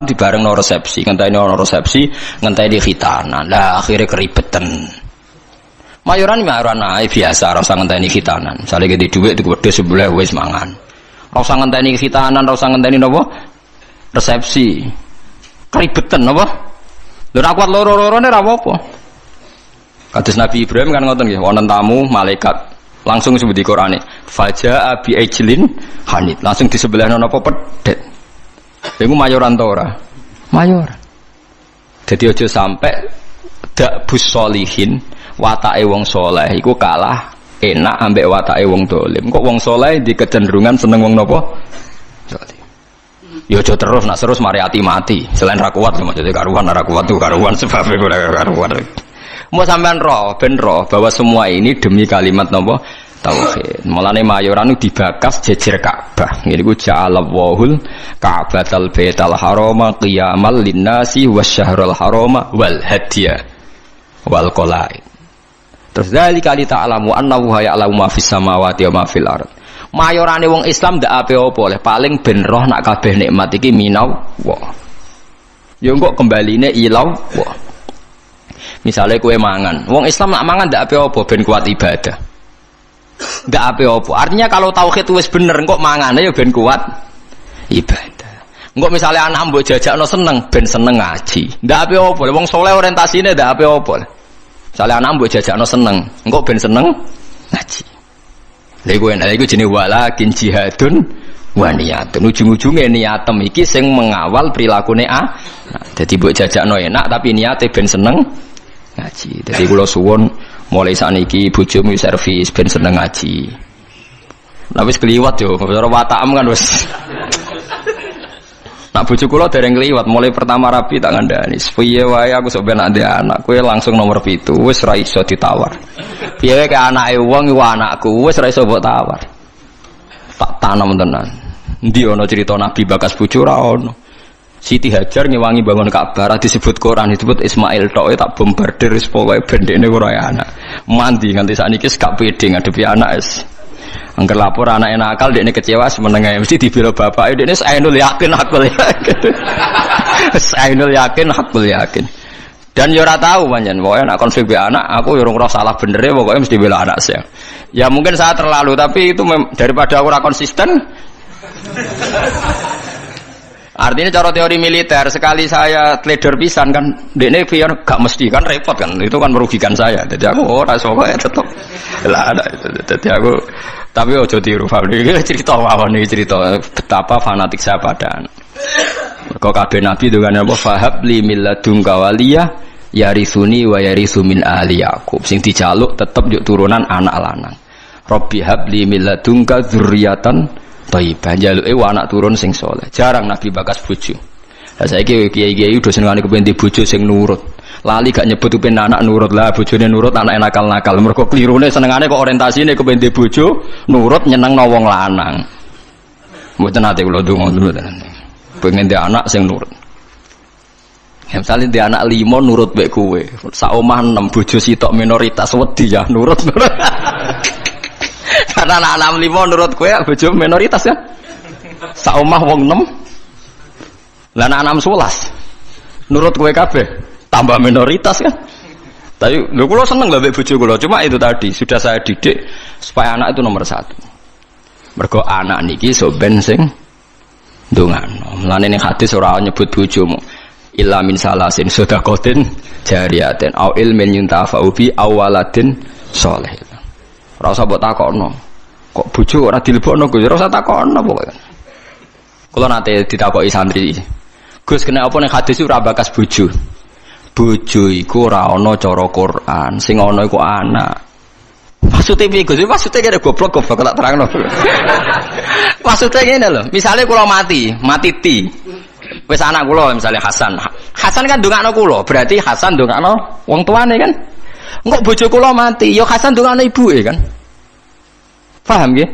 dibareng no resepsi, ngenteni khitanan. Lah akhirnya keribetan. Mayoran biasa, rasa ngenteni khitanan. Misale gede dhuwit tuku wedhus sebelah wis mangan. Rasa ngenteni khitanan, rasa ngenteni napa? Resepsi. Keribetan napa? Lho ra kuat loro-lorone ra apa-apa. Kados Nabi Ibrahim kan ngoten nggih, wonten tamu malaikat langsung sebut di Qur'ane, faja abi ajlin hanit, langsung di sebelahna napa pedet. Iku mayoran ta ora? Mayoran. Dadi aja sampai dak bus solihin, watake wong saleh iku kalah enak ambek watake wong dolim. Kok wong saleh di kecenderungan seneng wong napa? Dolim. Ya aja terus nak terus mari ati mati. Selain ra kuat maksudnya karuan ra kuat tuh karuan sebab ora karuan. Mau sampean roh, ben roh bahwa semua ini demi kalimat napa? Tauhid. Mulane mayoran dibakas jejer Ka'bah. Ngene iku ja'alallahul Ka'batal Baital Harama qiyamal linnasi wasyahrul harama wal hadiya wal qalaid. Terus zalika li ta'lamu annahu ya'lamu ma fis samawati wa ma fil ard. Mayorane wong Islam ndak ape-apa oleh paling ben roh nak kabeh nikmat iki minau wa. Ya engko kembaline ilau wa. Misalnya kue mangan, wong Islam nak mangan ndak apa-apa ben kuat ibadah. Ndak apa-apa. Artinya kalau tauhid wis bener kok mangane ya ben kuat ibadah. Engko misalnya anak mbok jajakno seneng ben seneng ngaji. Ndak apa-apa. Wong saleh orientasine ndak apa-apa. Misalnya anak mbok jajakno seneng, engko ben seneng ngaji. Lha iku jenenge walakin jihadun wa niyatun. Ujung-ujunge niatem iki sing mengawal prilakune Nah, dadi mbok jajakno enak tapi niate ben seneng ngaji. Jadi kula suwun mulai sakniki bojomu servis ben seneng ngaji. Nah wis kliwat yo, cara watakmu kan wis. Nak bojo kula dereng kliwat, mulai pertama rapi tak ngandani. Piye wae aku sok ben ade anak, kowe langsung nomor 7, wis ra iso ditawar. Piye wae ke anake wong iku anakku, wis ra iso mbok tawar. Tak tanam tenan. Endi ana cerita Nabi bakas bojo ra ono. Siti Hajar ngewangi bangun Ka'bah disebut Quran disebut Ismail tok tak bombardir wis pokoke bendekne ora anak. Mandi nganti sakniki gak pede ngadepi anak wis. Angger lapor anake nakal dekne kecewa semenenge mesti dibela bapake dekne ainul yakin hakul yakin. Ainul yakin hakul yakin. Dan yo ora tahu pancen pokoke nek konflik be anak aku yo ora salah benere pokoke mesti bela anak saya. Ya mungkin saya terlalu tapi itu daripada aku ora konsisten. Artinya cara teori militer sekali saya trader pisan kan, dekne pian gak mesti kan repot kan, itu kan merugikan saya. Jadi aku ora iso kaya tetep. Lah ada itu. Jadi aku tapi ojo tiru Fabri. Cerita mawon iki cerita betapa fanatik saya pada anak. Mergo kabeh nabi dengan apa fahab li milladunka waliyah yarisuni wa yarisu min ahli Yaqub. Sing dijaluk tetep yuk turunan anak lanang. Rabbi habli milladunka dzurriatan thayyibah, jaluke anak turun sing saleh. Jarang Nabi bakas bojo. Lah saiki kiai-kiai udah senengane kepen di bojo sing nurut. Lali gak nyebut kepen anak nurut lah, bojone nurut anak nakal-nakal. Mergo klirune senengane kok orientasine kepen di bojo nurut nyenengno wong lanang. Mboten ate kula ndonga dulu tenan. Pengen di anak sing nurut. Ya misalnya di anak 5 nurut mek kowe. Sak omah 6 bojo sitok minoritas wedi ya nurut. Karena anak 65 nurut kowe bojo minoritas ya. Sak omah wong 6. Lah anak 11 nurut kowe kabeh tambah minoritas kan. Tapi lho kula seneng lho mbek bojo kula, cuma itu tadi sudah saya didik supaya anak itu nomor 1. Mergo anak niki so ben sing ndongano. Mulane ning hadis ora nyebut bojomu illa min salasin sedaqatin jariyatin au ilmin yuntafa'u bi awaladin sholih. Ora usah mbok takokno. Kok bojo ora dilebokno Gus? Ora usah takokno pokoke. Kula nate ditakoki santri. Gus kena apa ning hadis ora bakas bojo? Bojo iku ora ana cara Quran, sing ana iku anak. Maksudnya piye Gus? Maksudnya kira goblok tak terangno. Maksudnya ngene lho, misale kula mati ti. Wis anak kula misalnya Hasan. Hasan kan ndongakno kula, berarti Hasan ndongakno wong tuane kan. Engko bojo kula mati, ya Hasan ndongakno ibuke kan. Paham nggih?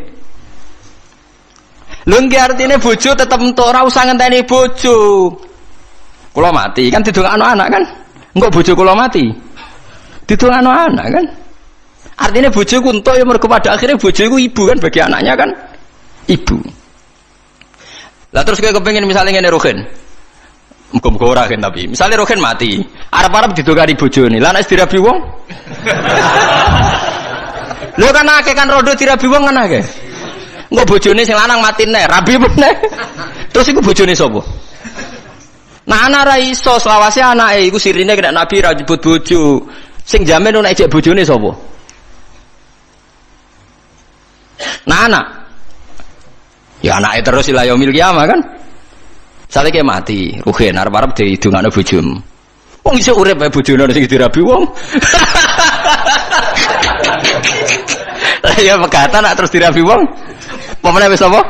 Lho nggih artine bojo tetep entuk ora usah ngenteni bojo. Kula mati kan didongakno anak kan. Engko bojo kula mati. Didongakno anak kan. Artinya bojo ku entuk ya mergo pada akhirnya bojo iku ibu kan bagi anaknya kan. Ibu. Lah terus kowe kepengin misalnya ngene Rohin. Muga-muga ora kan tapi. Misale rohen mati, arep-arep didokari bojone. Lah nek dirabi wong. Lho kan akeh kan rondo dirabi wong kan akeh. Engko bojone sing lanang mati neh, rabi meneh. Terus iku bojone sapa? Nah anak ra iso selawase anake iku sirine kena Nabi ra nyebut bojo. Sing jamin nek ejek bojone sapa? Nah anak. Ya anake terus ila yaumil kiamah kan. Saleke mati, ruhen arep-arep didongakno bojomu. Wong iso urip ae bojone sing dirabi wong. Lah ya pegatan nak terus dirabi wong. Pemene wis apa?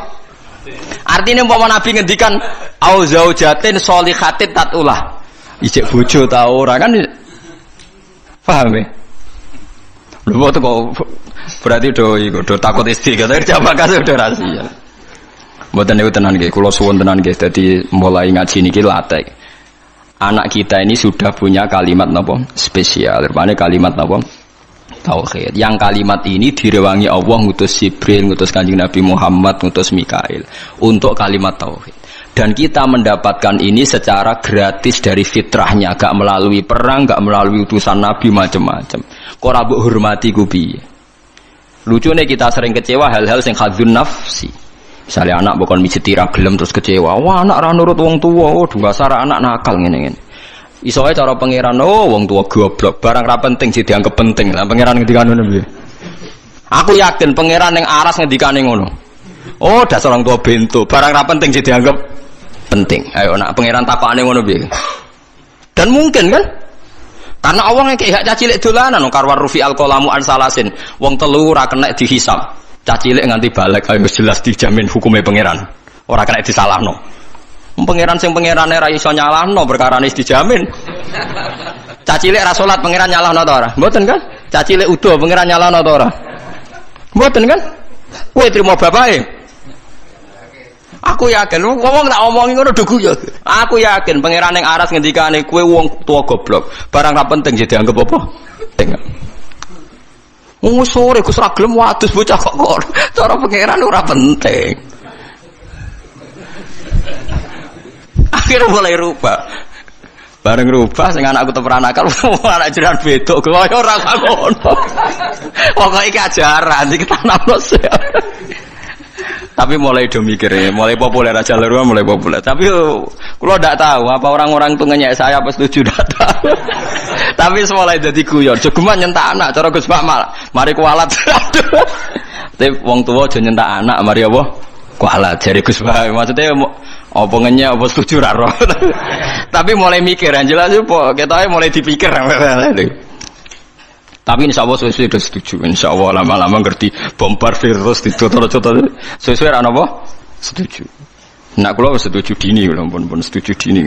Artinya umpama Nabi ngendikan au zaujatin sholihatin tatulah. Ijek bojo ta ora kan? Paham ya? Lho kok berarti do takut istri kata jawab kasih udah rahasia. Mboten niku tenan nggih, kula suwun tenan nggih dadi mulai ngaji niki latih. Anak kita ini sudah punya kalimat napa? Spesial. Rupane kalimat napa? Tauhid. Yang kalimat ini direwangi Allah ngutus Jibril, ngutus Kanjeng Nabi Muhammad, ngutus Mikail untuk kalimat tauhid. Dan kita mendapatkan ini secara gratis dari fitrahnya, gak melalui perang, gak melalui utusan Nabi macam-macam. Kok ora mbok hormati ku piye? Lucune kita sering kecewa hal-hal sing khadzun nafsi. Misalnya anak bukan mijeti ra gelem terus kecewa. Wah, anak ra nurut wong tuwa, oh dasar anak nakal ngene-ngene. Iso ae cara pangeran, oh wong tua goblok, barang ra penting sih dianggap penting. Lah pangeran ngendikane ngono piye? Aku yakin pangeran ning aras ngendikane ngono. Oh, dasar orang tua bento, barang ra penting sih dianggap penting. Ayo nak pangeran takokane ngono piye? Dan mungkin kan? Karena Allah ngekek hak cacilik dolanan karwar rufi al-qalamu an salasin. Wong telu ora kena dihisab. Cacilik nganti balik ayo jelas dijamin hukumnya pangeran. Ora kena disalahno. Pangeran sing pangerane ra iso nyalahno perkarane wis dijamin. Cacilik ra salat pangeran nyalahno ta ora? Mboten kan? Cacilik udo pangeran nyalahno ta ora? Mboten kan? Kowe trimo bapake. Aku yakin wong tak omongi ngono do guyu. Aku yakin pangeran ning aras ngendikane kowe wong tua goblok. Barang ra penting jadi dianggap apa? Tengok. Wong sore Gus ra gelem wadus bocah kok cara pangeran ora penting. Akhirnya mulai rubah. Bareng rubah sing anakku teperan akal anak jiran bedok kaya ora ngono. Pokoke iki ajaran iki tanamno. Tapi mulai do mikir, mulai populer aja lho, mulai populer. Tapi kula ndak tahu apa orang-orang itu ngenyek saya apa setuju ndak tahu. Tapi mulai dadi guyon. Jogeman nyentak anak cara Gus Makmal. Mari kualat. Tapi wong tuwa aja nyentak anak, mari apa? Kualat jare Gus Pak. Maksudnya apa ngenyek apa setuju ra roh. Tapi mulai mikir, yang jelas apa ketoke mulai dipikir. Tapi insya Allah sesuai sudah setuju. Insya Allah lama-lama ngerti bombar virus di contoh-contoh sesuai apa? Setuju. Nak kula setuju dini, pun setuju dini.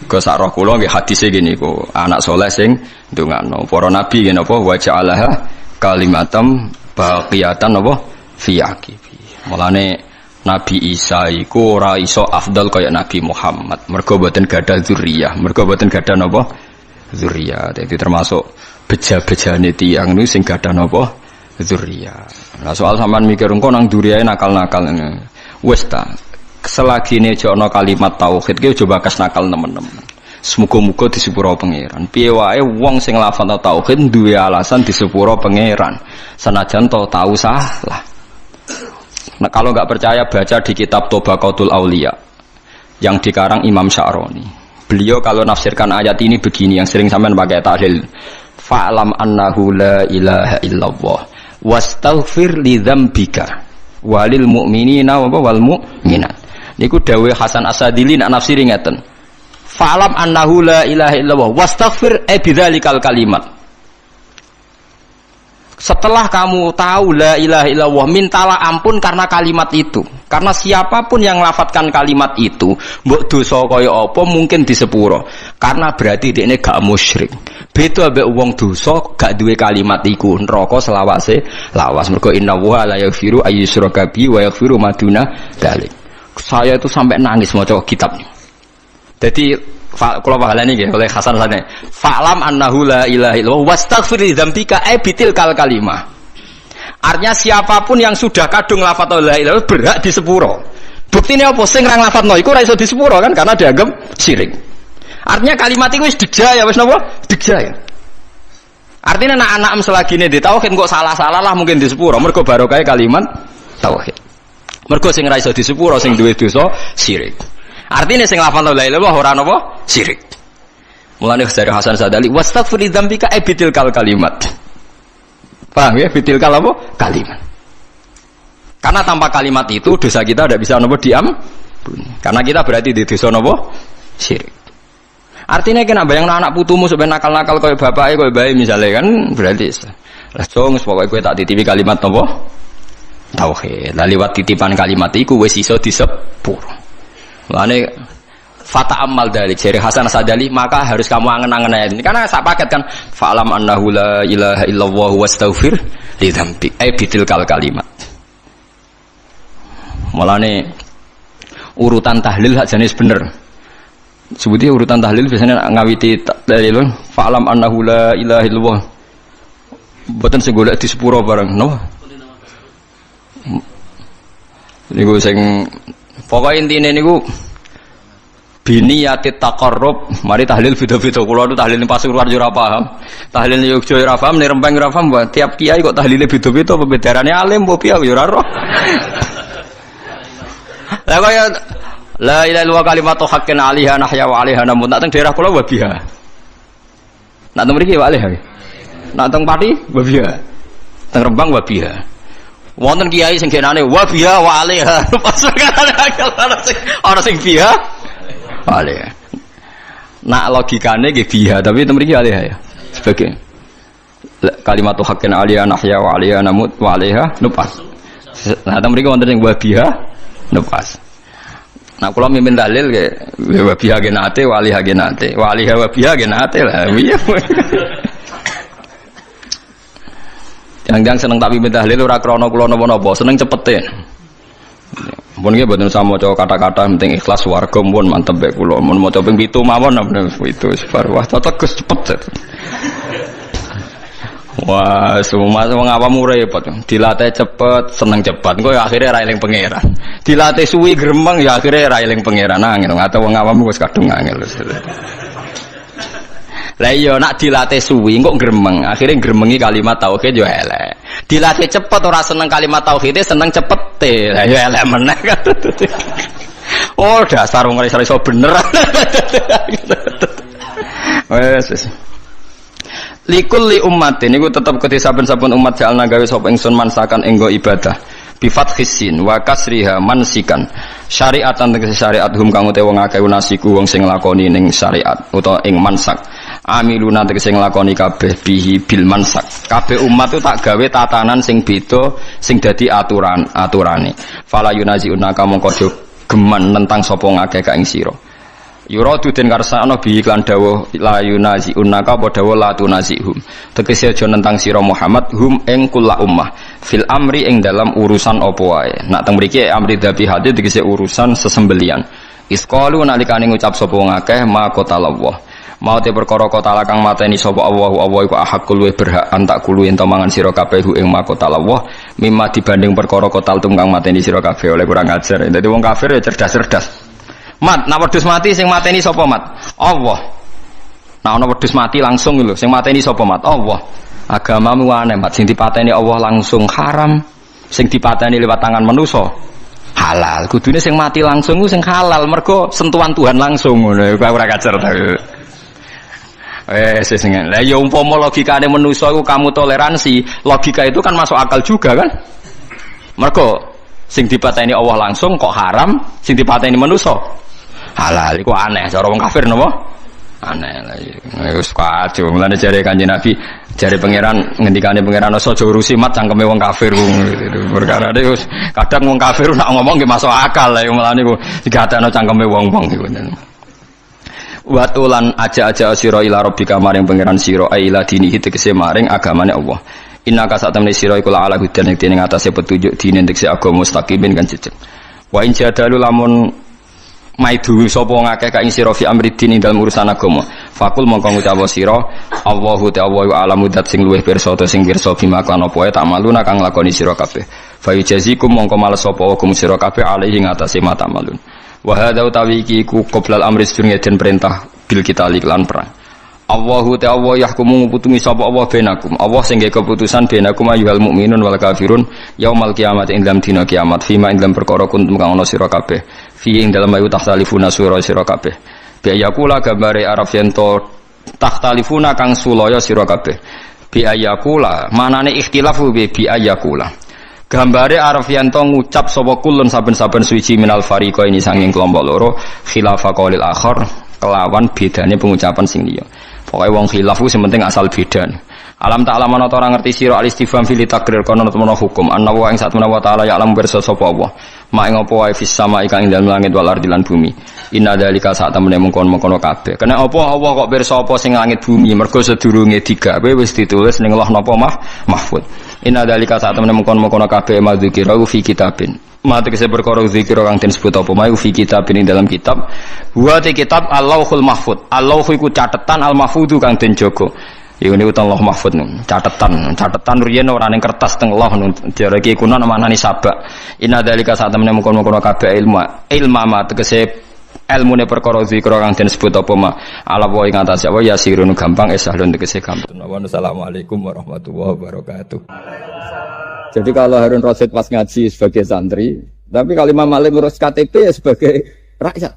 Ke sak roh kula nggih hadise gini kok anak saleh sing ndongakno. Para nabi ngene apa wa ja'alaha kalimatam baqiyatan apa fi aqibi. Mulane Nabi Isa iku ora iso afdal kaya Nabi Muhammad. Mergo boten gadah dzurriyyah, mergo boten gadah napa? Dzurriyyah. Dadi termasuk beja-bejane tiyang niku sing gadah napa? Dzurriyyah. Lah soal sampean mikir engko nang dzurriyahe nakal-nakal ngene. Wis ta. Selagi ne jono kalimat tauhid ki coba kas nakal teman-teman. Semoga-moga disepuro pangeran. Piye wae wong sing lafal tauhid duwe alasan disepuro pangeran. Senajan to tahu salah. Nah, kalau nggak percaya baca di kitab Tobaqatul Auliya yang dikarang Imam Sya'roni. Beliau kalau nafsirkan ayat ini begini, yang sering sampean pakai tahlil. Fa'lam annahu la ilaha illallah wastaghfir li dzambika walil mu'minina wal mu'minat. Niku dawuh Hasan Asadili nak nafsiri ngeten. Fa'lam annahu la ilaha illallah wastaghfir bidzalikal kalimat. Setelah kamu tahu la ilaha illallah, mintalah ampun karena kalimat itu. Karena siapapun yang lafadzkan kalimat itu, mbok dosa kaya apa mungkin disepuro. Karena berarti dekne gak musyrik. Beda ambek wong dosa gak duwe kalimat iku, neraka selawase lawas. Mergo innallaha la yaghfiru ayyushraka bihi wa yaghfiru ma duna dzalik. Saya itu sampai nangis maca kitabnya. Jadi kalau pahalanya nggih oleh Hasan Sane. Fa'lam annahu la ilaha illallah wastaghfir li dzambika bitil kal kalimah. Artinya siapapun yang sudah kadung lafaz la ilaha berhak disepuro. Buktine apa sing ra nglafadzno iku ora iso disepuro kan karena dianggap syirik. Artinya kalimat itu wis digja ya wis napa? Digja ya. Artinya anak-anak selagine di tauhid kok salah-salah lah mungkin disepuro mergo barokah kalimat tauhid. Mergo sing ra iso disepuro sing duwe dosa syirik. Artinya sing lafal la ilaha illallah ora napa? Syirik. Mulane dari Hasan Sadali wastaghfir dzambika bitil kalimat. Paham ya? Bitil apa? Kalimat. Karena tanpa kalimat itu dosa kita tidak bisa nopo diampuni. Karena kita berarti di dosa nopo syirik. Artinya kena bayang anak putumu sebenarnya nakal-nakal kaya bapaknya kaya bayi misalnya kan berarti lah dong pokoknya gue tak titipi kalimat nopo tauhid. Lah liwat titipan kalimat itu wis iso disepur. Lane fata amal dari jari Hasan Sadali maka harus kamu angen-angen ayat ini karena sak paket kan fa'lam annahu la ilaha illallah wastaghfir li dzambi bitil kalimat. Mulane urutan tahlil hak jenis bener. Sebutnya urutan tahlil biasanya ngawiti dalil fa'lam annahu la ilaha illallah. Mboten sing golek di sepuro bareng, no. Niku sing pokoke intine niku biniyati taqarrub, mari tahlil beda-beda. Kula nu tahlil Pasuruan yo ora paham. Tahlil Yogya ora paham, nek Rembang ora paham, tiap kiai kok tahlile beda-beda, pembedarane alim opo piye yo ora roh. Lah kaya la ilaha illallah kalimatu haqqin 'alaiha nahya wa 'alaiha namut. Nak teng daerah kula wabiha. Nak teng mriki wa 'alaiha. Nak teng Pati wabiha. Teng Rembang wabiha. Wonten kiai sing genane wabiha wa 'alaiha. Pas ana sing biha 'alaiha. Nak logikane nggih biha, tapi teng mriki 'alaiha ya. Sebagai kalimatu haqqin 'alaiha nahya wa 'alaiha namut wa 'alaiha nupas. Nah teng mriki wonten sing wabiha nupas. Nah kalau mimpin dalil ke wabiha genate waliha genate waliha wabiha genate lah. Jangan seneng tapi mimpin dalil ora krana kula napa-napa, seneng cepete. Mun nggih mboten usah maca kata-kata penting ikhlas warga mun mantep bae kula. Mun maca ping 7 mawon itu wah tetes cepet. Wah, semua wong awam repot. Dilatih cepet, seneng cepet. Engko ya akhire ra eling pangeran. Dilatih suwi gremeng ya akhire ra eling pangeran angel. Ngate wong awam wis kadung angel. Lah iya nak dilatih suwi kok gremeng, akhire gremengi kalimat tauhid yo elek. Dilatih cepet ora seneng kalimat tauhid, seneng cepete. Lah yo elek meneh. Oh, dasar wong iso bener. Wes. Likulli ummatin niku tetep kedhe saben-saben umat jalna gawe sapa ingsun mansakan enggo ibadah bi fathis sin wa kasriha mansikan syariatan tegese syariat hum kang utawa wong akeh nasiku wong sing nglakoni ning syariat utawa ing mansak amiluna tegese nglakoni kabeh bihi bil mansak kabeh umat itu tak gawe tatanan sing beda sing dadi aturane fala yunaziuna mongko geman tentang sapa ngakeh ka ing sira yuradu den karsana bi iklan dawuh la yunazi unaka apa dawuh la tunazihum tegese aja nentang sira Muhammad hum ing kula ummah fil amri ing dalam urusan apa wae nak teng mriki amri dzabihati tegese urusan sesembelian isqalu nalikane ngucap sapa ngakeh ma qatallah mau te perkara kota kang mateni sapa Allah iku ahakul we berhak antak kulu ento mangan sira kabeh ing ma qatallah mimma dibanding perkara kotal tunggang mateni sira kabeh oleh kurang ajar dadi wong kafir ya cerdas-cerdas. Mat, nak wedhus mati sing mateni sapa mat? Allah. Nah ana wedhus mati langsung lho, sing mateni sapa mat? Allah. Agamamu aneh mat, sing dipateni Allah langsung haram, sing dipateni lewat tangan manusa halal. Kudune sing mati langsung ku sing halal, mergo sentuhan Tuhan langsung ngono. Ora kacer ta. Sing lha ya umpama logikane manusa iku kamu toleransi, logika itu kan masuk akal juga kan? Mergo sing dipateni Allah langsung kok haram, sing dipateni manusa halal. Iku aneh cara wong kafir napa? Aneh lah iki. Wis kacau. Mulane jare Kanjeng Nabi, jare pangeran ngendikane pangeran aja urusi mat cangkeme wong kafir perkara wis kadang wong kafir nak ngomong nggih masuk akal lah mulane iku digatekno cangkeme wong-wong iku. Watulan aja-aja sira ila rabbika maring pangeran sira ila dinihi tegese maring agamane Allah. Innaka satamne sira iku la ala hudan ing dene ngatasé petunjuk dine tegese agama mustaqimin kan jejeg. Wa in jadalu lamun maidu sapa ngakeh ka ing sira fi amridin ing dalem urusan agama fakul mongko ngucap sira Allahu ta'ala wa alamu dat sing luwih pirsa ta sing pirsa bima kan apa tak maluna kang lakoni sira kabeh Fa yujazikum mongko males sapa kum sira kabeh alaihi ngatasi mata malun. Wa hadza utawi iki ku qoblal amri sedurunge den perintah bil kita lan perang. Allahu ta'ala yahkumu nguputumi sapa Allah benakum. Allah sing nggih keputusan benakum ayyuhal mukminun wal kafirun yaumal kiamat ing dalam dina kiamat fima ing dalam perkara kuntum kang ana sira kabeh fi ing dalam ayu tahtalifuna sira kabeh bi ayakula gambare araf yen to tahtalifuna kang sulaya sira kabeh bi ayakula manane ikhtilafu bi ayakula gambare araf yen to ngucap sapa kulun saben-saben suci minal fariqa ini sanging kelompok loro khilafa qaulil akhar kelawan bedane pengucapan sing liya. Pokoke wong khilaf ku sementing asal beda. Alam ta'ala ana ora ngerti sira al-istifham fil takrir kono temen hukum annahu ing sak menawa ta'ala ya alam pirsa sapa Allah. Mak ing apa wae fis sama ing dalem langit wal ardi lan bumi. Inna dzalika sak temene mungkon-mungkon kabeh. Kena apa Allah kok pirsa apa sing langit bumi mergo sedurunge digawe wis ditulis ning Allah napa mahfud. Inna dzalika sak temene mungkon-mungkon kabeh madzukira fi kitabin. Mate kese perkara zikir kang den sebut apa mau fi kitab ini dalam kitab wa te kitab Allahul Mahfud. Allah iku catetan al mahfudu kang den jaga. Iku niku Allah Mahfud catetan riyen ora ning kertas teng Allah jareke kuno manani sabak. Inna dzalika sak temene mungkon-mungkon kabeh ilma ma tegese ilmune perkara zikir kang den sebut apa ma ala wa ing atas apa yasirun gampang esahlun tegese gampang. Wassalamualaikum warahmatullahi wabarakatuh. Jadi kalau Harun Rasid pas ngaji sebagai santri, tapi kalau Imam Malik ngurus KTP ya sebagai rakyat,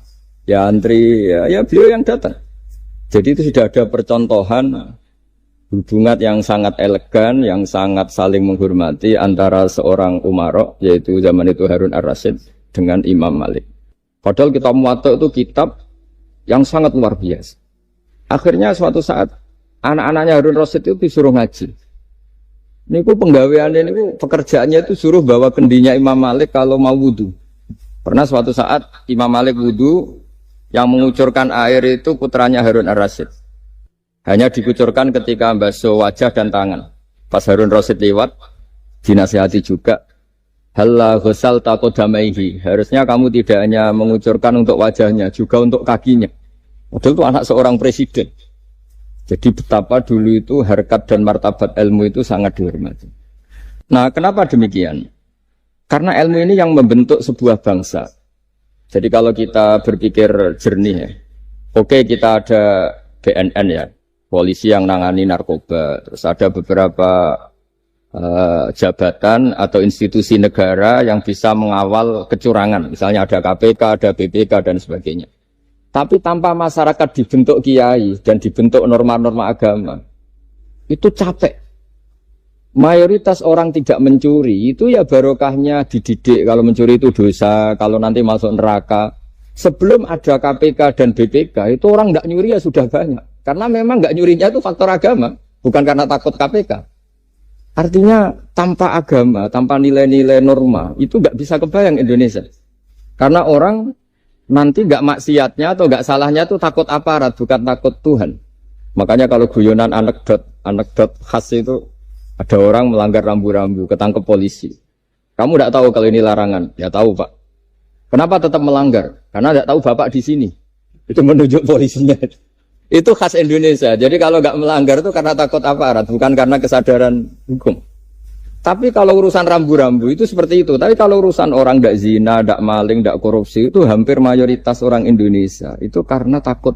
ya antri, ya beliau yang datang. Jadi itu sudah ada percontohan hubungan yang sangat elegan, yang sangat saling menghormati antara seorang Umaro, yaitu zaman itu Harun Ar-Rasyid dengan Imam Malik. Padahal kitab Muwatta itu kitab yang sangat luar biasa. Akhirnya suatu saat anak-anaknya Harun Rasyid itu disuruh ngaji. Niku penggaweannya niku pekerjaannya itu suruh bawa kendinya Imam Malik kalau mau wudu. Pernah suatu saat Imam Malik wudu yang mengucurkan air itu putranya Harun Ar-Rasyid. Hanya dikucurkan ketika basuh wajah dan tangan. Pas Harun Rasyid lewat dinasihati juga. Halla ghusal taqaddamaihi. Harusnya kamu tidak hanya mengucurkan untuk wajahnya, juga untuk kakinya. Padahal itu anak seorang presiden. Jadi betapa dulu itu harkat dan martabat ilmu itu sangat dihormati. Nah, kenapa demikian? Karena ilmu ini yang membentuk sebuah bangsa. Jadi kalau kita berpikir jernih ya, oke kita ada BNN ya, polisi yang nangani narkoba, terus ada beberapa jabatan atau institusi negara yang bisa mengawal kecurangan, misalnya ada KPK, ada BPK dan sebagainya. Tapi tanpa masyarakat dibentuk kiai dan dibentuk norma-norma agama, itu capek. Mayoritas orang tidak mencuri, itu ya barokahnya dididik kalau mencuri itu dosa, kalau nanti masuk neraka. Sebelum ada KPK dan BPK, itu orang tidak nyuri ya sudah banyak. Karena memang tidak nyurinya itu faktor agama, bukan karena takut KPK. Artinya tanpa agama, tanpa nilai-nilai norma, itu nggak bisa kebayang Indonesia. Karena orang nanti nggak maksiatnya atau nggak salahnya itu takut aparat, bukan takut Tuhan. Makanya kalau guyonan anekdot khas itu ada orang melanggar rambu-rambu, ketangkep polisi. Kamu tidak tahu kalau ini larangan? Ya tahu Pak. Kenapa tetap melanggar? Karena tidak tahu Bapak di sini. Itu menunjuk polisinya. Itu khas Indonesia. Jadi kalau nggak melanggar itu karena takut aparat, bukan karena kesadaran hukum. Tapi kalau urusan rambu-rambu itu seperti itu. Tapi kalau urusan orang tidak zina, tidak maling, tidak korupsi, itu hampir mayoritas orang Indonesia. Itu karena takut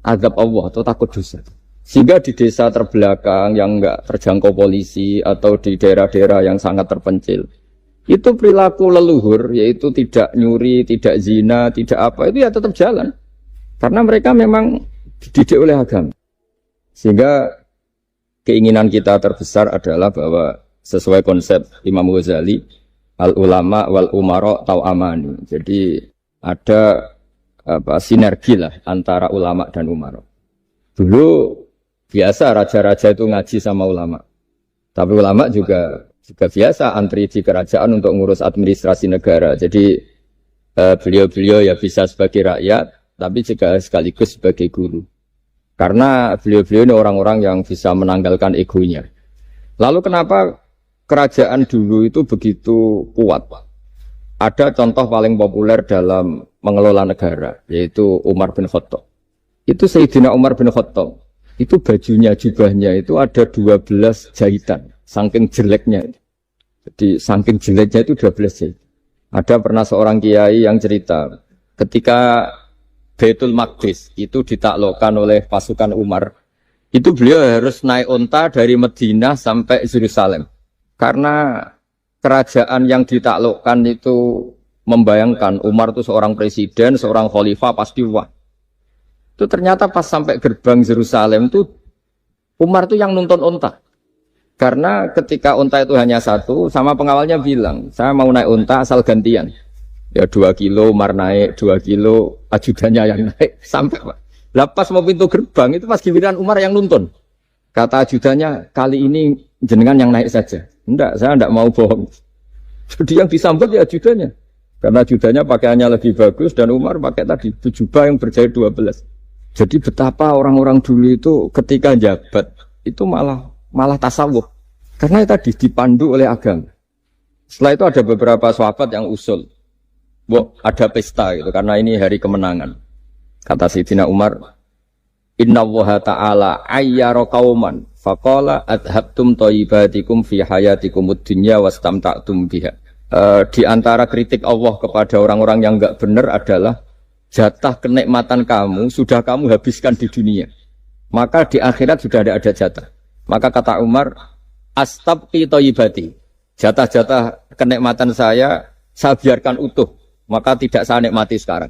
azab Allah atau takut dosa. Sehingga di desa terbelakang yang nggak terjangkau polisi atau di daerah-daerah yang sangat terpencil, itu perilaku leluhur, yaitu tidak nyuri, tidak zina, tidak apa, itu ya tetap jalan. Karena mereka memang dididik oleh agama. Sehingga keinginan kita terbesar adalah bahwa sesuai konsep Imam Ghazali, al-ulama wal umara tau'amani. Jadi ada sinergi lah antara ulama dan umara. Dulu biasa raja-raja itu ngaji sama ulama. Tapi ulama juga biasa antri di kerajaan untuk ngurus administrasi negara. Jadi beliau-beliau ya bisa sebagai rakyat, tapi juga sekaligus sebagai guru. Karena beliau-beliau ini orang-orang yang bisa menanggalkan egonya. Lalu kenapa kerajaan dulu itu begitu kuat? Ada contoh paling populer dalam mengelola negara, yaitu Umar bin Khattab. Itu Sayyidina Umar bin Khattab. Itu bajunya, jubahnya itu ada 12 jahitan, saking jeleknya. Jadi saking jeleknya itu 12 jilid. Ada pernah seorang kiai yang cerita ketika Baitul Maqdis itu ditaklukkan oleh pasukan Umar, itu beliau harus naik unta dari Madinah sampai Yerusalem. Karena kerajaan yang ditaklukkan itu membayangkan Umar itu seorang presiden, seorang khalifah pasti wah. Itu ternyata pas sampai gerbang Yerusalem itu Umar itu yang nuntun unta. Karena ketika unta itu hanya satu, sama pengawalnya bilang, saya mau naik unta asal gantian. Ya 2 kilo Umar naik, 2 kilo ajudannya yang naik. Sampai Pak. Lepas mau pintu gerbang, itu pas giliran Umar yang nuntun. Kata ajudannya, kali ini jenengan yang naik saja. Enggak, saya enggak mau bohong. Jadi yang disambut ya ajudannya. Karena ajudannya pakaiannya lebih bagus, dan Umar pakai tadi jubah yang berjahit 12. Jadi betapa orang-orang dulu itu ketika jabat, itu malah tasawuf. Karena tadi dipandu oleh agama. Setelah itu ada beberapa sahabat yang usul. Ada pesta gitu, karena ini hari kemenangan. Kata Sayyidina Umar, Inna Allaha ta'ala ayyara qauman faqala adhabtum thayyibatikum fi hayatikumud dunya wastamta'tum biha. Di antara kritik Allah kepada orang-orang yang enggak benar adalah jatah kenikmatan kamu sudah kamu habiskan di dunia. Maka di akhirat sudah ada jatah. Maka kata Umar, astabqi thayyibati. Jatah-jatah kenikmatan saya biarkan utuh. Maka tidak saya nikmati sekarang.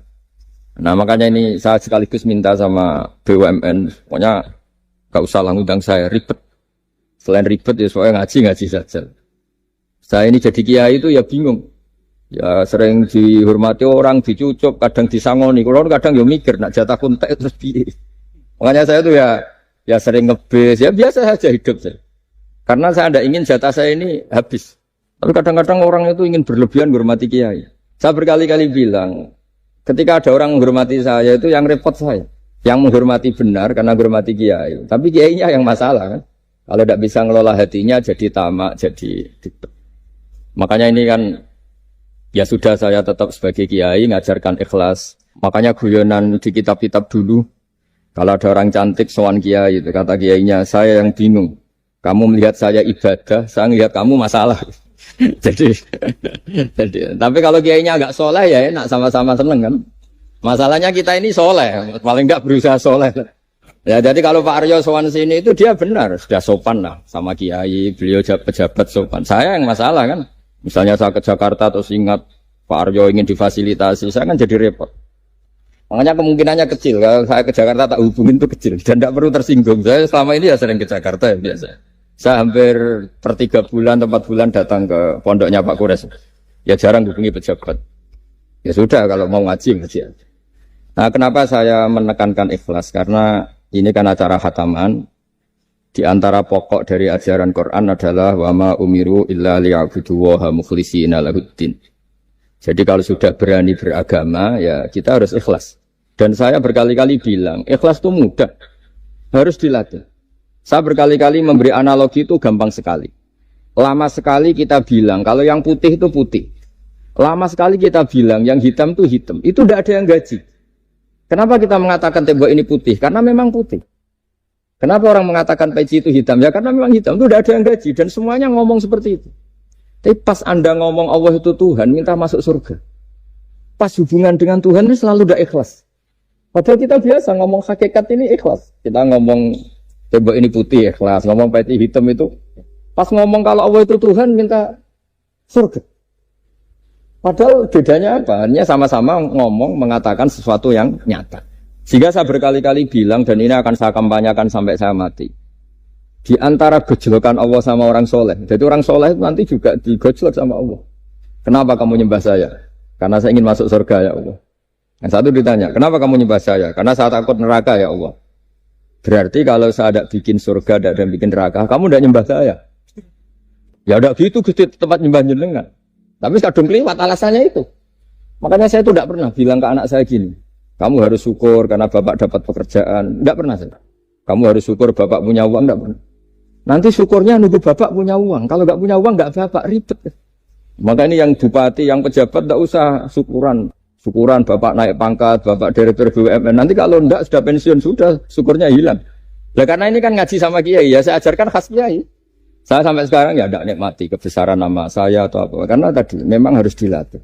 Nah makanya ini saya sekaligus minta sama BUMN, pokoknya gak usah ngundang saya, ribet. Selain ribet ya soalnya ngaji saja. Saya ini jadi kiai itu ya bingung. Ya sering dihormati orang, dicucuk, kadang disangoni. Kalau kadang ya mikir, nak jatah kontak terus piye. Makanya saya tuh ya sering ngebes, ya biasa saja hidup saya. Karena saya tidak ingin jatah saya ini habis. Tapi kadang-kadang orang itu ingin berlebihan menghormati kiai. Saya berkali-kali bilang, ketika ada orang menghormati saya itu yang repot saya. Yang menghormati benar karena menghormati kiai. Tapi kiainya yang masalah kan. Kalau tidak bisa ngelola hatinya jadi tamak, jadi dikdek. Makanya ini kan, ya sudah saya tetap sebagai kiai ngajarkan ikhlas. Makanya guyonan di kitab-kitab dulu. Kalau ada orang cantik sowan kiai itu kata kiainya, saya yang bingung. Kamu melihat saya ibadah, saya melihat kamu masalah. jadi, tapi kalau kiainya agak soleh ya enak sama-sama seneng kan. Masalahnya kita ini soleh, paling enggak berusaha soleh. Ya jadi kalau Pak Aryo sowan sini itu dia benar, sudah sopan lah sama kiai, beliau pejabat sopan. Saya yang masalah kan. Misalnya saya ke Jakarta terus ingat Pak Aryo ingin difasilitasi, saya kan jadi repot. Makanya kemungkinannya kecil, kalau saya ke Jakarta tak hubungin itu kecil dan tidak perlu tersinggung. Saya selama ini ya sering ke Jakarta ya biasa. Saya hampir per 3 bulan atau 4 bulan datang ke pondoknya Pak Kures. Ya jarang hubungi pejabat. Ya sudah kalau mau ngaji aja. Nah kenapa saya menekankan ikhlas? Karena ini kan acara khataman. Di antara pokok dari ajaran Quran adalah wa ma umiru illa liya'budu waha mukhlishina lahuddin. Jadi kalau sudah berani beragama ya kita harus ikhlas. Dan saya berkali-kali bilang ikhlas itu mudah. Harus dilatih. Saya berkali-kali memberi analogi itu gampang sekali. Lama sekali kita bilang kalau yang putih itu putih. Lama sekali kita bilang yang hitam itu hitam. Itu tidak ada yang gaji. Kenapa kita mengatakan tembok ini putih? Karena memang putih. Kenapa orang mengatakan peci itu hitam? Ya karena memang hitam. Itu tidak ada yang gaji. Dan semuanya ngomong seperti itu. Tapi pas Anda ngomong Allah itu Tuhan, minta masuk surga. Pas hubungan dengan Tuhan itu selalu tidak ikhlas. Padahal kita biasa ngomong hakikat ini ikhlas. Kita ngomong tembok ini putih ikhlas. Ngomong peci hitam itu. Pas ngomong kalau Allah itu Tuhan, minta surga. Padahal bedanya apa? Hanya sama-sama ngomong, mengatakan sesuatu yang nyata. Sehingga saya berkali-kali bilang, dan ini akan saya kampanyakan sampai saya mati. Di antara gejolokan Allah sama orang soleh. Jadi orang soleh itu nanti juga digojlok sama Allah. Kenapa kamu nyembah saya? Karena saya ingin masuk surga ya Allah. Yang satu ditanya, kenapa kamu nyembah saya? Karena saya takut neraka ya Allah. Berarti kalau saya tidak bikin surga, tidak bikin neraka, kamu tidak nyembah saya. Ya udah gitu, tempat nyembah jenengan. Tapi kadang keliwat alasannya itu. Makanya saya itu tidak pernah bilang ke anak saya gini. Kamu harus syukur karena bapak dapat pekerjaan. Tidak pernah saya. Kamu harus syukur bapak punya uang. Tidak pernah. Nanti syukurnya nunggu bapak punya uang. Kalau nggak punya uang nggak bapak ribet. Maka ini yang bupati, yang pejabat tidak usah syukuran. Syukuran bapak naik pangkat, bapak direktur BUMN. Nanti kalau tidak sudah pensiun sudah syukurnya hilang. Nah karena ini kan ngaji sama kiai ya saya ajarkan khas kiai. Saya sampai sekarang ya tidak nikmati kebesaran nama saya atau apa. Karena tadi memang harus dilatih.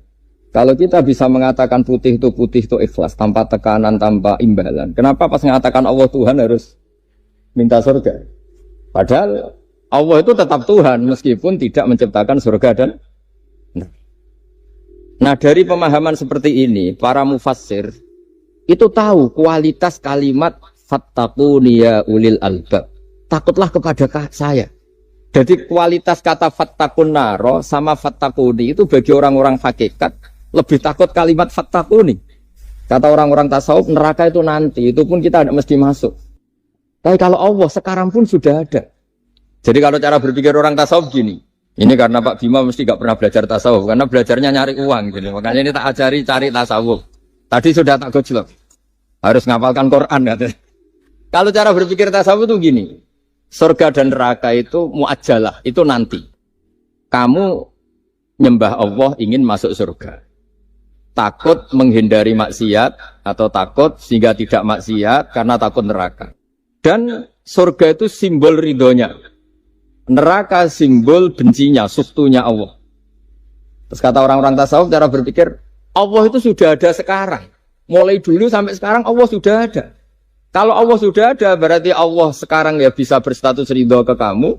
Kalau kita bisa mengatakan putih itu ikhlas, tanpa tekanan, tanpa imbalan. Kenapa pas mengatakan Allah Tuhan harus minta surga? Padahal Allah itu tetap Tuhan meskipun tidak menciptakan surga dan nah dari pemahaman seperti ini, para mufassir itu tahu kualitas kalimat fattaquni ya ulil albab. Takutlah kepada saya. Jadi kualitas kata fattaqun naro sama fattaquni itu bagi orang-orang hakikat lebih takut kalimat fattaquni. Kata orang-orang tasawuf neraka itu nanti, itu pun kita tidak mesti masuk. Tapi kalau Allah sekarang pun sudah ada. Jadi kalau cara berpikir orang tasawuf gini. Ini karena Pak Bima mesti gak pernah belajar tasawuf karena belajarnya nyari uang gitu. Makanya ini tak ajari cari tasawuf. Tadi sudah tak gojlok. Harus ngapalkan Quran katanya. Kalau cara berpikir tasawuf itu gini. Surga dan neraka itu muajjalah, itu nanti. Kamu nyembah Allah ingin masuk surga. Takut menghindari maksiat atau takut sehingga tidak maksiat karena takut neraka. Dan surga itu simbol ridhonya. Neraka simbol bencinya, suktunya Allah. Terus kata orang-orang tasawuf cara berpikir, Allah itu sudah ada sekarang. Mulai dulu sampai sekarang Allah sudah ada. Kalau Allah sudah ada, berarti Allah sekarang ya bisa berstatus ridho ke kamu,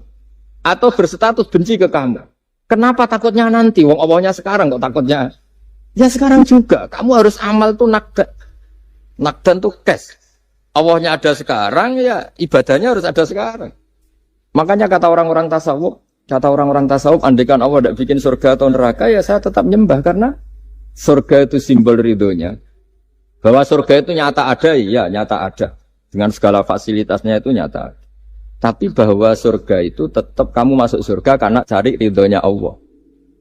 atau berstatus benci ke kamu. Kenapa takutnya nanti? Wong Allahnya sekarang kok takutnya? Ya sekarang juga. Kamu harus amal tuh nakdan. Nakdan tuh cash. Allahnya ada sekarang, ya ibadahnya harus ada sekarang. Makanya kata orang-orang tasawuf, andaikan Allah tidak bikin surga atau neraka, ya saya tetap nyembah karena surga itu simbol ridhonya. Bahwa surga itu nyata ada, ya nyata ada. Dengan segala fasilitasnya itu nyata. Tapi bahwa surga itu tetap kamu masuk surga karena cari ridhonya Allah.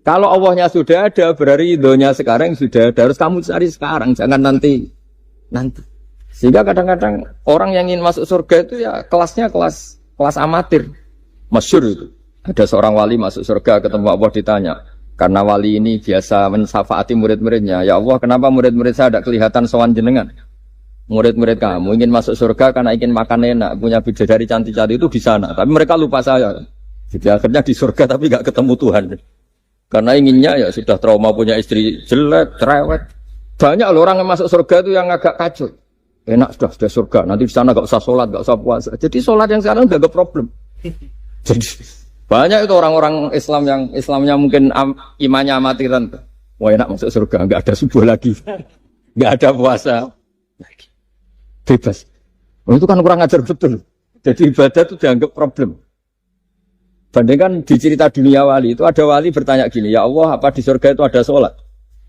Kalau Allahnya sudah ada, berarti ridhonya sekarang sudah ada. Harus kamu cari sekarang, jangan nanti. Sehingga kadang-kadang orang yang ingin masuk surga itu ya kelasnya kelas amatir. Masyhur itu. Ada seorang wali masuk surga ketemu Allah ditanya. Karena wali ini biasa mensafaati murid-muridnya. Ya Allah, kenapa murid-murid saya tidak kelihatan sowan jenengan? Murid-murid kamu ingin masuk surga karena ingin makan enak, punya bidadari cantik-cantik itu di sana. Tapi mereka lupa saya. Jadi akhirnya di surga tapi nggak ketemu Tuhan. Karena inginnya ya sudah trauma punya istri jelek, cerewet. Banyak loh orang yang masuk surga itu yang agak kacau. Enak sudah surga. Nanti di sana nggak usah sholat, nggak usah puasa. Jadi sholat yang sekarang nggak ada problem. Jadi banyak itu orang-orang Islam yang Islamnya mungkin imannya amatiran. Wah enak masuk surga, nggak ada subuh lagi, nggak ada puasa, bebas. Oh, itu kan kurang ajar betul. Jadi ibadah itu dianggap problem. Bandingkan di cerita dunia wali itu ada wali bertanya gini, ya Allah apa di surga itu ada sholat?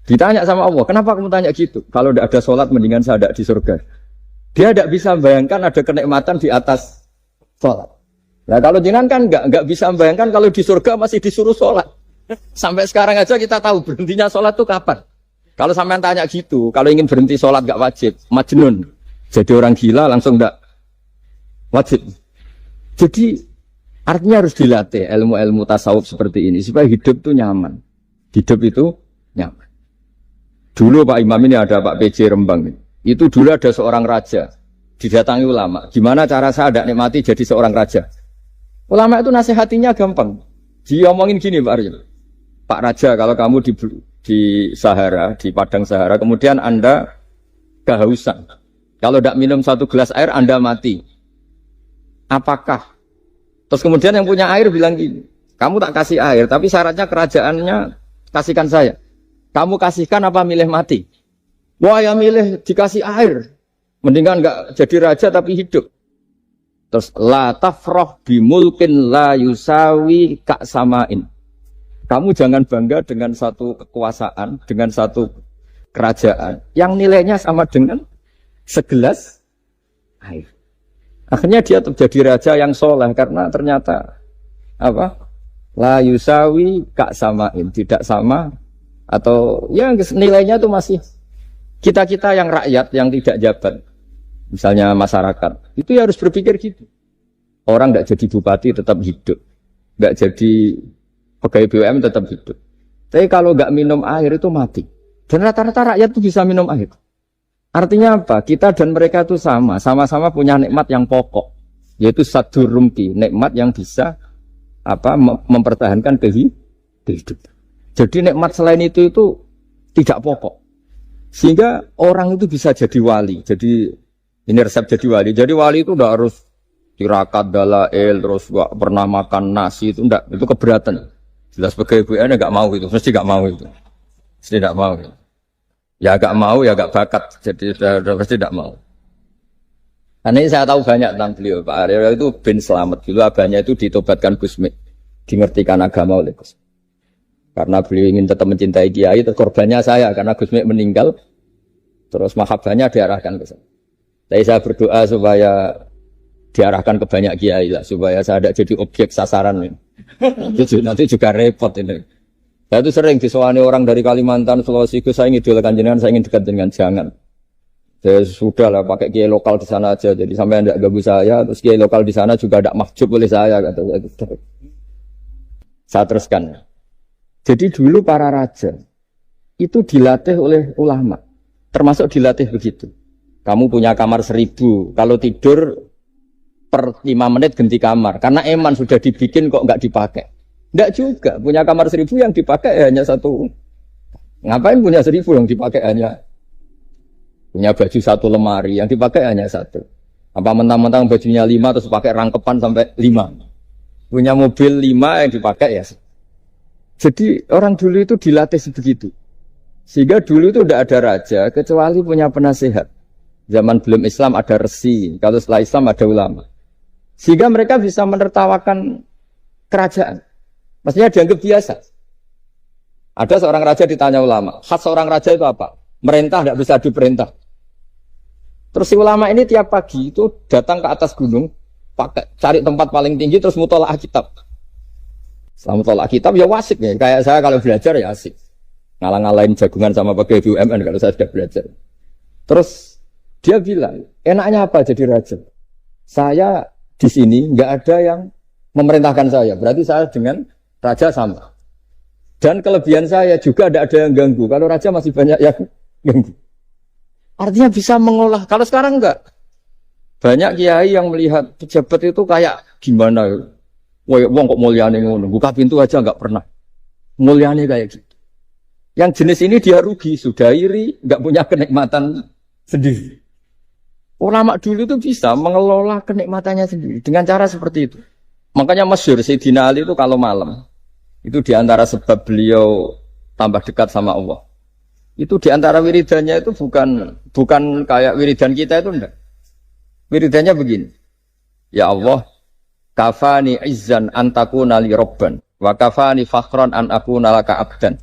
Ditanya sama Allah, kenapa kamu tanya gitu? Kalau tidak ada sholat mendingan saya tidak di surga. Dia tidak bisa membayangkan ada kenikmatan di atas sholat. Nah kalau jangan kan nggak bisa membayangkan kalau di surga masih disuruh sholat. Sampai sekarang aja kita tahu berhentinya sholat itu kapan. Kalau sampean tanya gitu, kalau ingin berhenti sholat nggak wajib, majnun. Jadi orang gila langsung nggak wajib. Jadi artinya harus dilatih ilmu-ilmu tasawuf seperti ini supaya hidup itu nyaman. Hidup itu nyaman. Dulu Pak Imam ini ada Pak PJ Rembang. Itu dulu ada seorang raja didatangi ulama. Gimana cara saya tidak nikmati jadi seorang raja? Ulama itu nasihatinya gampang. Dia omongin gini Pak Aryo. Pak Raja, kalau kamu di Sahara, di padang Sahara, kemudian Anda kehausan. Kalau tidak minum satu gelas air, Anda mati. Apakah? Terus kemudian yang punya air bilang gini, kamu tak kasih air, tapi syaratnya kerajaannya kasihkan saya. Kamu kasihkan apa milih mati? Wah ya milih dikasih air. Mendingan nggak jadi raja tapi hidup. Terus la tafrah bimulkin la yusawi kak samain. Kamu jangan bangga dengan satu kekuasaan, dengan satu kerajaan yang nilainya sama dengan segelas air. Akhirnya dia terjadi raja yang soleh karena ternyata apa? La yusawi kak samain, tidak sama atau ya nilainya itu masih kita-kita yang rakyat yang tidak jabat. Misalnya masyarakat, itu ya harus berpikir gitu. Orang tidak jadi bupati tetap hidup, nggak jadi pegawai BUMN tetap hidup. Tapi kalau nggak minum air itu mati. Dan rata-rata rakyat itu bisa minum air. Artinya apa? Kita dan mereka itu sama-sama punya nikmat yang pokok, yaitu sadur rumki, nikmat yang bisa mempertahankan kehidupan. Jadi nikmat selain itu tidak pokok. Sehingga orang itu bisa jadi wali. Jadi ini resep jadi wali. Jadi wali itu udah harus tirakat dalail terus gak pernah makan nasi itu enggak, itu keberatan. Jelas sebagai ibu enggak mau itu, mesti enggak mau itu. Mesti enggak mau. Ya enggak mau ya enggak bakat. Jadi udah pasti enggak mau. Karena ini saya tahu banyak tentang beliau. Pak Aryo itu bin selamat. Dulu abahnya itu ditobatkan Gusmi. Dimengertikan agama oleh Gusmi. Karena beliau ingin tetap mencintai kiai, korbannya saya. Karena Gusmi meninggal, terus mahabbahnya diarahkan ke saya. Tapi saya berdoa supaya diarahkan ke banyak kiai lah. Supaya saya tidak jadi objek sasaran. Nanti juga repot ini. Saya itu sering disewani orang dari Kalimantan, Sulawesi, saya ingin idolakan jenengan, saya ingin dekat dengan jangan. Saya sudah lah pakai kiai lokal di sana aja. Jadi sampai tidak ganggu saya. Terus kiai lokal di sana juga tidak mahjub oleh saya. Kata saya. Saya teruskan. Jadi dulu para raja itu dilatih oleh ulama. Termasuk dilatih begitu. Kamu punya kamar 1000. Kalau tidur per 5 menit ganti kamar. Karena eman sudah dibikin kok nggak dipakai. Nggak juga. Punya kamar 1000 yang dipakai hanya 1. Ngapain punya 1000 yang dipakai hanya punya baju 1 lemari yang dipakai hanya 1. Apa mentang-mentang bajunya 5 terus pakai rangkepan sampai 5. Punya mobil 5 yang dipakai ya. Jadi orang dulu itu dilatih sebegitu. Sehingga dulu itu tidak ada raja kecuali punya penasehat. Zaman belum Islam ada resi, kalau setelah Islam ada ulama. Sehingga mereka bisa menertawakan kerajaan. Maksudnya dianggap biasa. Ada seorang raja ditanya ulama, khas seorang raja itu apa? Merintah tidak bisa diperintah. Terus si ulama ini tiap pagi itu datang ke atas gunung, cari tempat paling tinggi terus mutola'ah kitab. Setelah mutola'ah kitab ya wasik ya. Kayak saya kalau belajar ya asik. Ngalang-ngalain jagungan sama pakai BUMN kalau saya sudah belajar. Terus dia bilang, enaknya apa jadi raja? Saya di sini nggak ada yang memerintahkan saya. Berarti saya dengan raja sama. Dan kelebihan saya juga tidak ada yang ganggu. Kalau raja masih banyak yang ganggu. Artinya bisa mengolah. Kalau sekarang enggak. Banyak kiai yang melihat pejabat itu kayak gimana. Wong kok mulyane ngono. Buka pintu aja enggak pernah. Mulyane kayak gitu. Yang jenis ini dia rugi. Sudah iri. Enggak punya kenikmatan sendiri. Ulama dulu itu bisa mengelola kenikmatannya sendiri. Dengan cara seperti itu. Makanya masyhur Sayyidina Ali itu kalau malam. Itu diantara sebab beliau tambah dekat sama Allah. Itu diantara wiridannya itu bukan kayak wiridan kita itu enggak. Wiridannya begini. Ya Allah, kafani izzan antakuna li robban, wa kafani fakhran an akuna laka abdan.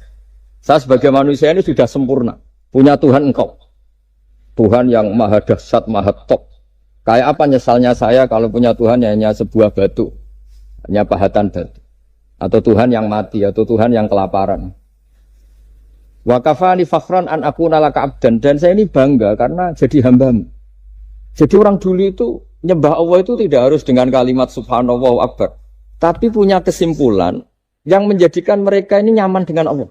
Saya sebagai manusia ini sudah sempurna. Punya Tuhan engkau. Tuhan yang maha dahsyat, maha top. Kayak apa nyesalnya saya kalau punya Tuhan yang hanya sebuah batu. Hanya pahatan batu. Atau Tuhan yang mati, atau Tuhan yang kelaparan. Wa kafani fakhran an akuna laka abdan. Dan saya ini bangga karena jadi hambamu. Jadi orang dulu itu nyembah Allah itu tidak harus dengan kalimat subhanallah akbar. Tapi punya kesimpulan yang menjadikan mereka ini nyaman dengan Allah.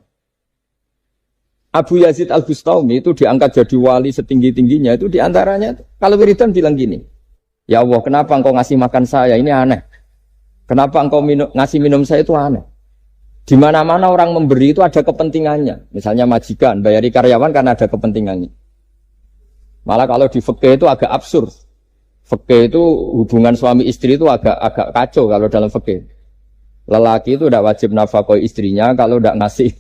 Abu Yazid Al-Bustami itu diangkat jadi wali setinggi-tingginya. Itu diantaranya, kalau wiridan bilang gini. Ya Allah, kenapa engkau ngasih makan saya? Ini aneh. Kenapa engkau ngasih minum saya itu aneh. Di mana-mana orang memberi itu ada kepentingannya. Misalnya majikan, bayari karyawan karena ada kepentingannya. Malah kalau di fikih itu agak absurd. Fikih itu hubungan suami istri itu agak kacau kalau dalam fikih. Lelaki itu tidak wajib nafkahi istrinya kalau tidak ngasih.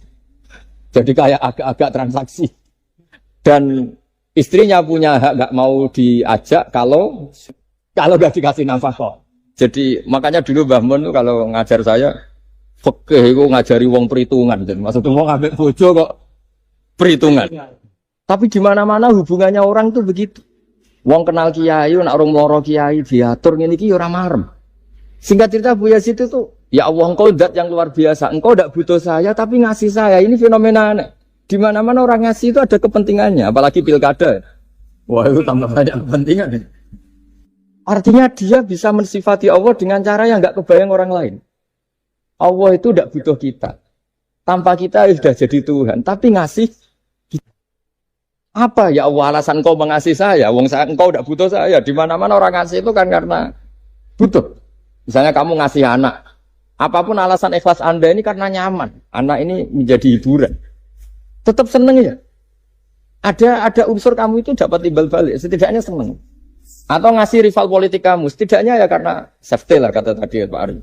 Jadi kayak agak-agak transaksi. Dan istrinya punya hak nggak mau diajak kalau nggak dikasih nafkah. Jadi makanya dulu Mbah Mun kalau ngajar saya fikih itu ngajari wong perhitungan. Jadi maksudnya wong ambek bojo kok perhitungan. Tapi di mana-mana hubungannya orang tuh begitu. Wong kenal kiai, nak orang loro kiai diatur ngene iki ora marem. Singkat cerita Bu Yazid itu, ya Allah engkau zat yang luar biasa. Engkau tidak butuh saya tapi ngasih saya. Ini fenomena aneh. Di mana-mana orang ngasih itu ada kepentingannya, apalagi pilkada. Wah, itu tambah banyak kepentingan. Artinya dia bisa mensifati Allah dengan cara yang enggak kebayang orang lain. Allah itu tidak butuh kita. Tanpa kita sudah jadi Tuhan, tapi ngasih kita. Apa ya Allah alasan kau mengasihi saya? Engkau tidak butuh saya. Di mana-mana orang ngasih itu kan karena butuh. Misalnya kamu ngasih anak. Apapun alasan ikhlas Anda ini karena nyaman. Anak ini menjadi hiburan. Tetap seneng ya. Ada unsur kamu itu dapat timbal balik. Setidaknya seneng. Atau ngasih rival politik kamu. Setidaknya ya karena safety lah kata tadi Pak Ari.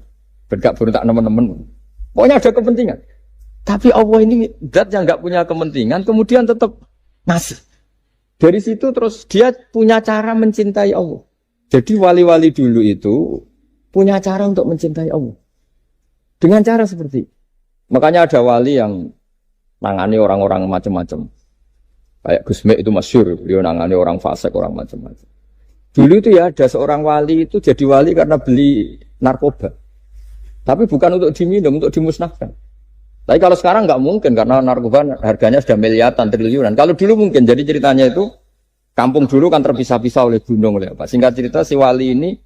Bergabung tak teman-teman. Pokoknya ada kepentingan. Tapi Allah ini zat yang nggak punya kepentingan. Kemudian tetap ngasih. Dari situ terus dia punya cara mencintai Allah. Jadi wali-wali dulu itu punya cara untuk mencintai Allah. Dengan cara seperti itu. Makanya ada wali yang nangani orang-orang macam-macam. Kayak Gusme itu masyhur, beliau nangani orang fasik, orang macam-macam. Dulu itu ya ada seorang wali itu jadi wali karena beli narkoba. Tapi bukan untuk diminum, untuk dimusnahkan. Tapi kalau sekarang nggak mungkin karena narkoba harganya sudah miliaran, triliunan. Kalau dulu mungkin. Jadi ceritanya itu kampung dulu kan terpisah-pisah oleh gunung, oleh apa. Singkat cerita si wali ini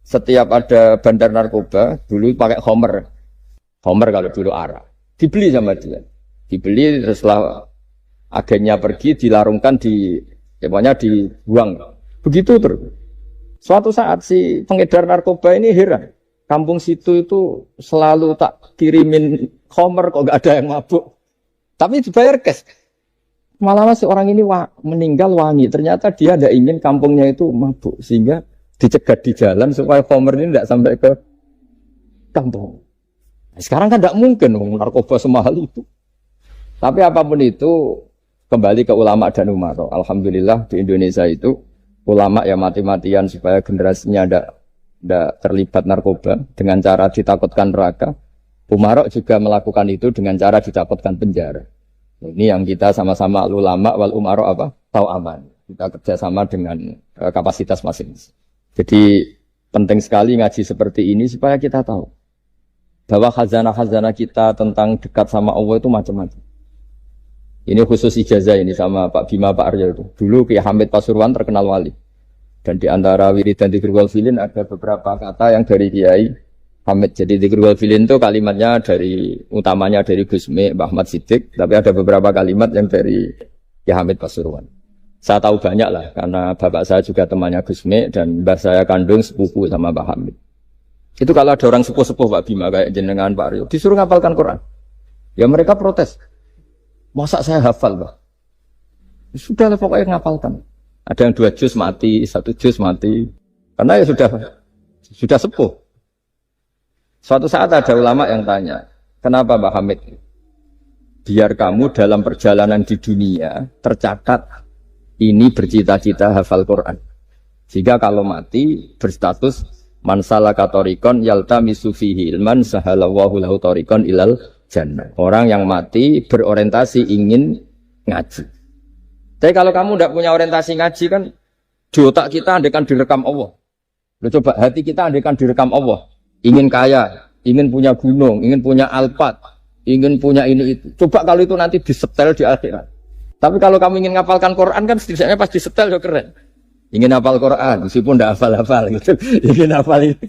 setiap ada bandar narkoba dulu pakai homer. Homer kalau dulu arak. Dibeli sama dia. Dibeli terus setelah agennya pergi dilarungkan pokoknya dibuang. Begitu terus. Suatu saat si pengedar narkoba ini heran. Kampung situ itu selalu tak kirimin homer kok gak ada yang mabuk. Tapi dibayar cash. Malah si orang ini meninggal wangi. Ternyata dia tidak ingin kampungnya itu mabuk. Sehingga dicegat di jalan supaya homer ini tidak sampai ke kampung. Nah, sekarang kan tidak mungkin narkoba semahal itu. Tapi apapun itu kembali ke ulama dan umaro. Alhamdulillah di Indonesia itu ulama ya mati-matian supaya generasinya tidak terlibat narkoba dengan cara ditakutkan neraka. Umaro juga melakukan itu dengan cara ditakutkan penjara. Ini yang kita sama-sama ulama wal umaro tahu aman. Kita kerjasama dengan kapasitas masing-masing. Jadi penting sekali ngaji seperti ini supaya kita tahu bahwa khazanah-khazanah kita tentang dekat sama Allah itu macam-macam. Ini khusus ijazah ini sama Pak Bima, Pak Arya itu. Dulu Kiai Hamid Pasuruan terkenal wali. Dan di antara wirid dan dzikrul filin ada beberapa kata yang dari Kiai Hamid. Jadi dzikrul filin itu kalimatnya utamanya dari Gusme, Mbah Ahmad Siddiq. Tapi ada beberapa kalimat yang dari Kiai Hamid Pasuruan. Saya tahu banyak lah, karena bapak saya juga temannya Gusme dan mbah saya kandung sepupu sama Mbah Hamid. Itu kalau ada orang sepuh-sepuh Pak Bima kayak jenengan Pak Aryo, disuruh ngapalkan Quran. Ya mereka protes. Masa saya hafal, Pak? Sudah lah pokoknya ngapalkan. Ada yang 2 juz mati, 1 juz mati. Karena ya sudah sepuh. Suatu saat ada ulama yang tanya, kenapa Mbah Hamid? Biar kamu dalam perjalanan di dunia tercatat ini bercita-cita hafal Quran. Sehingga kalau mati berstatus man salaka thariqan yaltamisu fihi ilman sahalallahu lahu thariqan ilal jannah. Orang yang mati berorientasi ingin ngaji. Tapi kalau kamu tidak punya orientasi ngaji kan di otak kita andaikan direkam Allah. Loh, coba hati kita andaikan direkam Allah. Ingin kaya, ingin punya gunung, ingin punya alpat, ingin punya ini itu. Coba kalau itu nanti disetel di akhirat. Tapi kalau kamu ingin ngapalkan Quran kan setidaknya pas disetel ya keren. Ingin hafal Quran, meskipun tidak hafal-hafal gitu. Ingin hafal itu.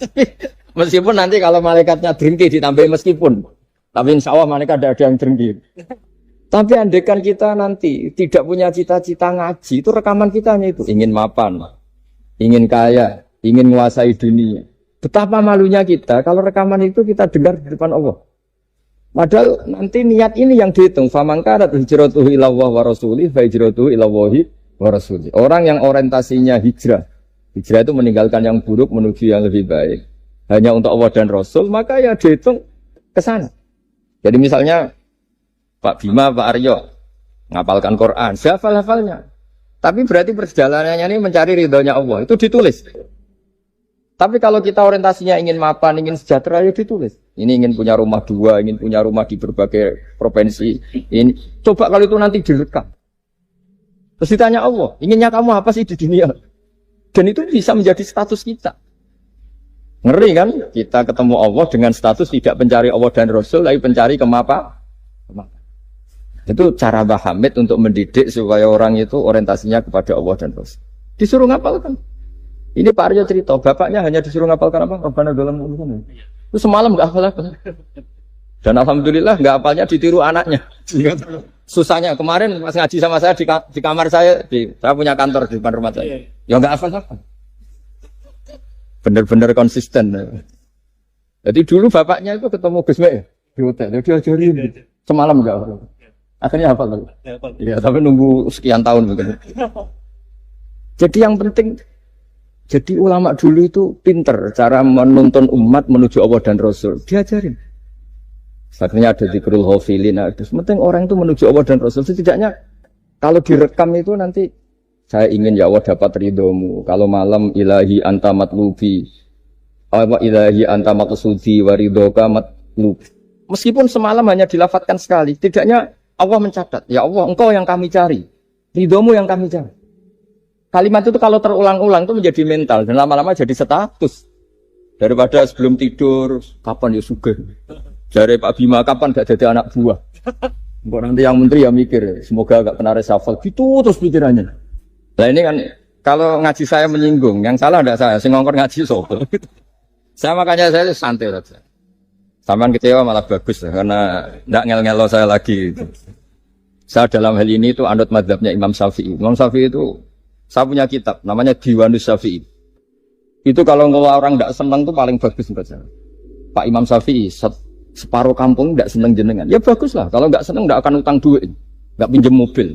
Meskipun nanti kalau malaikatnya drengki ditambahin meskipun. Tapi insya Allah malaikat tidak ada yang drengki. Tapi andaikan kita nanti tidak punya cita-cita ngaji, itu rekaman kita hanya itu. Ingin mapan, ingin kaya, ingin menguasai dunia. Betapa malunya kita kalau rekaman itu kita dengar di depan Allah. Padahal nanti niat ini yang dihitung. Faman kanat hijratuhu ila Allah wa rasulih fa hijratuhu ila Allahi wa rasulih. Orang yang orientasinya hijrah. Hijrah itu meninggalkan yang buruk menuju yang lebih baik. Hanya untuk Allah dan Rasul, maka ya dihitung ke sana. Jadi misalnya Pak Bima, Pak Aryo ngapalkan Quran, hafal-hafalnya. Tapi berarti perjalanannya ini mencari ridhonya Allah. Itu ditulis. Tapi kalau kita orientasinya ingin mapan, ingin sejahtera, ya ditulis. Ini ingin punya rumah 2, ingin punya rumah di berbagai provinsi. Ini coba kalau itu nanti direkam. Terus ditanya Allah, inginnya kamu apa sih di dunia? Dan itu bisa menjadi status kita. Ngeri kan? Kita ketemu Allah dengan status tidak pencari Allah dan Rasul, tapi pencari kemapa? Itu cara Mbah Hamid untuk mendidik supaya orang itu orientasinya kepada Allah dan Rasul. Disuruh ngapalkan. Ini Pak Aryo cerita, bapaknya hanya disuruh ngapalkan apa? Rabbana dalam urusan. Itu semalam nggak hafal. Dan alhamdulillah nggak hafalnya ditiru anaknya. Susahnya kemarin pas ngaji sama saya di kamar saya, saya punya kantor di depan rumah saya. Ya nggak hafal. Bener-bener konsisten. Jadi dulu bapaknya itu ketemu Gus Mek di hotel, dia diajarin semalam enggak. Akhirnya hafal lagi. Iya, tapi nunggu sekian tahun begitu. Jadi yang penting, jadi ulama dulu itu pinter cara menuntun umat menuju Allah dan Rasul. Diajarin. Akhirnya ada dzikrul ghafilin. Penting orang itu menuju Allah dan Rasul. Setidaknya kalau direkam itu nanti saya ingin ya Allah dapat ridhomu. Kalau malam ilahi anta matlubi. Wa ilahi anta maqsudi wa ridhoka matlub. Meskipun semalam hanya dilafatkan sekali, tidaknya Allah mencatat, ya Allah engkau yang kami cari, ridhomu yang kami cari. Kalimat itu kalau terulang-ulang itu menjadi mental dan lama-lama jadi status. Daripada sebelum tidur, kapan ya sugih. Jare Pak Bima kapan gak jadi anak buah. Engko nanti yang menteri ya mikir, semoga gak kena reshuffle. Gitu terus pikirannya. Nah ini kan kalau ngaji saya menyinggung, yang salah enggak saya, sing ngongkon ngaji sapa. Saya makanya saya santai saja. Sampean kecewa malah bagus karena enggak ngel-ngelo saya lagi. Saya dalam hal ini itu anut mazhabnya Imam Syafi'i. Imam Syafi'i itu saya punya kitab namanya Diwanus Syafi'i. Itu kalau orang enggak senang tuh paling bagus menurut saya. Pak Imam Syafi'i separuh kampung enggak senang jenengan. Ya bagus lah. Kalau enggak senang enggak akan utang duit, enggak pinjam mobil.